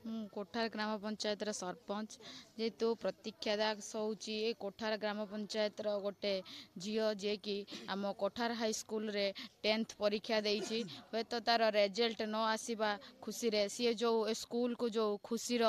ମୁଁ କୋଠାର ଗ୍ରାମ ପଞ୍ଚାୟତର ସରପଞ୍ଚ। ଯେହେତୁ ପ୍ରତୀକ୍ଷା ଦାସ ହେଉଛି ଏ କୋଠାର ଗ୍ରାମ ପଞ୍ଚାୟତର ଗୋଟେ ଝିଅ, ଯିଏକି ଆମ କୋଠାର ହାଇସ୍କୁଲରେ 10th ପରୀକ୍ଷା ଦେଇଛି। ହୁଏତ ତାର ରେଜଲ୍ଟ ନ ଆସିବା ଖୁସିରେ ସିଏ ଯେଉଁ ଏ ସ୍କୁଲକୁ ଯେଉଁ ଖୁସିର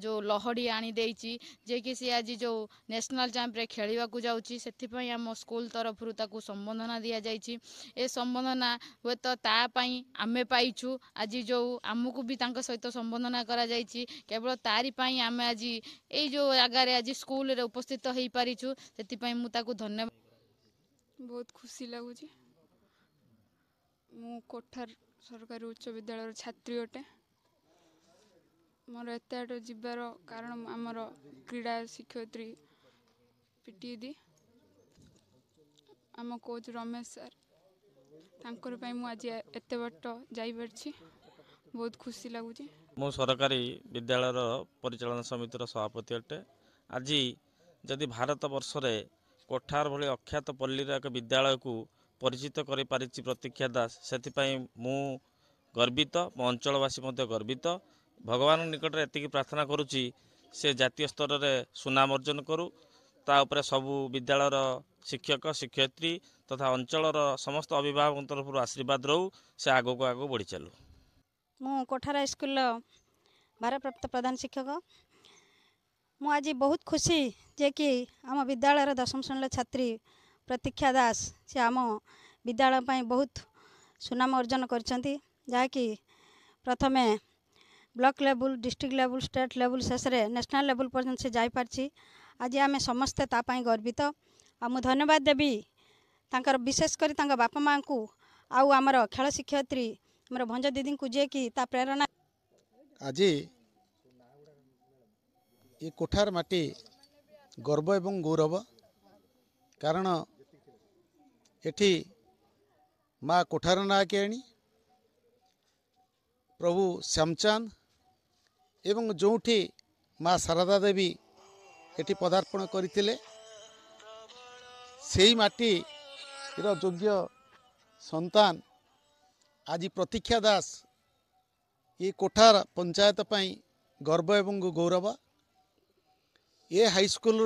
ଯେଉଁ ଲହଡ଼ି ଆଣି ଦେଇଛି, ଯିଏକି ସିଏ ଆଜି ଯେଉଁ ନ୍ୟାସନାଲ୍ ଚାମ୍ପରେ ଖେଳିବାକୁ ଯାଉଛି, ସେଥିପାଇଁ ଆମ ସ୍କୁଲ ତରଫରୁ ତାକୁ ସମ୍ବର୍ଦ୍ଧନା ଦିଆଯାଇଛି। ଏ ସମ୍ବର୍ଦ୍ଧନା ହୁଏତ ତା ପାଇଁ ଆମେ ପାଇଛୁ। ଆଜି ଯେଉଁ ଆମକୁ ବି ତାଙ୍କ ସହିତ ସମ୍ବର୍ଦ୍ଧନା କରାଯାଇଛି, କେବଳ ତାରି ପାଇଁ ଆମେ ଆଜି ଏଇ ଯେଉଁ ଜାଗାରେ ଆଜି ସ୍କୁଲରେ ଉପସ୍ଥିତ ହେଇପାରିଛୁ। ସେଥିପାଇଁ ମୁଁ ତାକୁ ଧନ୍ୟବାଦ। बहुत खुशी लगुच। मु कोठार सरकारी उच्च विद्यालय छात्री अटे। मोर एत आट जीवार कारण आमर क्रीड़ा शिक्षयित्री पीटी दी आम कोच रमेश सर तांकर मु आज एत बाट जापारी बहुत खुशी लगुच। मु सरकारी विद्यालय परिचालन समितिर सभापति अटे। आज जदि भारत वर्ष रे कोठार भली अख्यात पल्लीर एक विद्यालय को परिचित कर पारिछि प्रतीक्षा दास, से मु गर्वित, मो अंचलवासी गर्वित। भगवान निकट में एति प्रार्थना करुच्ची से जातीय स्तर में सुनाम अर्जन करू। ता उपरे सबु विद्यालयर शिक्षक शिक्षयित्री तथा अंचलर समस्त अभिभावक तरफ आशीर्वाद रहू, से आगो को आगो बढ़ी चलू। मु कोठार हाईस्कूल भारप्राप्त प्रधान शिक्षक। मु आज बहुत खुशी जे कि आम विद्यालय 10वीं श्रेणी छात्री प्रतीक्षा दास से आम विद्यालय बहुत सुनाम अर्जन करछंती, जहाँकि प्रथमे block level, district level, state level, शेष नेशनल लेवल पर्यंत से जाई पारछि। आज आम समस्ते तापाई गर्वित। आ मु धन्यवाद देवी तांकर विशेष करी तांका बापा माँ को आउ आमर खेल शिक्षयित्री आमर भंज दीदी को जे कि ता प्रेरणा। आज ये कोठार माटी गर्व एवं गौरव, कारण एठी माँ कोठार ना केणी प्रभु श्यामचांद एवं जोठी माँ शारदा देवी एठी पदार्पण करथिले, सेही माटी योग्य संतान आज प्रतीक्षा दास ये कोठार पंचायत पाई गर्व एवं गौरव। ये हाईस्कूल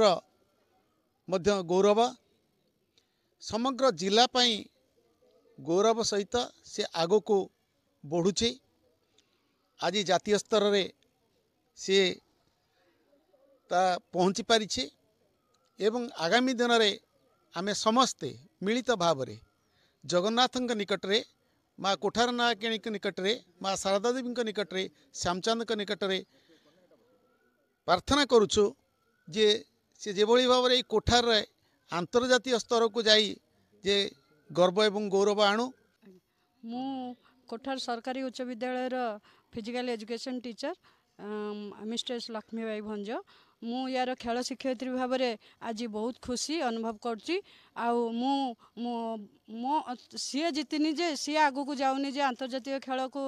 मध्य गौरव, समग्र जिला पाई गौरव सहित से आगो को बढ़ुचे। आज जातीय स्तर रे से ता पहुँची पारिछे एवं आगामी दिन रे आमे समस्ते मिलित भाव रे जगन्नाथ निकट रे, माँ कोठार नायकेणी निकट रे, माँ शारदा देवी निकट रे, श्यामचंद निकट रे प्रार्थना करुछु जे से जेभली भाव रे कोठार रे अंतर्जातीय स्तर को जाई जे गर्व एवं गौरव आणु। मु कोठार सरकारी उच्च विद्यालय physical education teacher mistress Laxmibai Bhanj. मु यार खेल शिक्षयित्री भाव में आज बहुत खुशी अनुभव करुच्ची। मो सी जीतनी जे सी आगू को जाऊनी जे अंतर्जातीय खेल को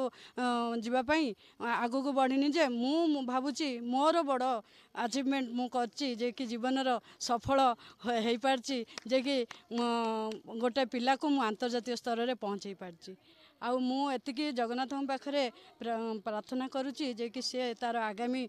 जीवाई आगू को बढ़नी जे मु भावुची मोर बड़ अचिवमेंट मु करची जे कि जीवन सफल हो पारची, जे कि गोटे पिला को मु अंतर्जातीय स्तर में पहुँचे पारची। आउ मु एतिकी जगन्नाथ पाखरे प्रार्थना करुच्ची जे कि सी तार आगामी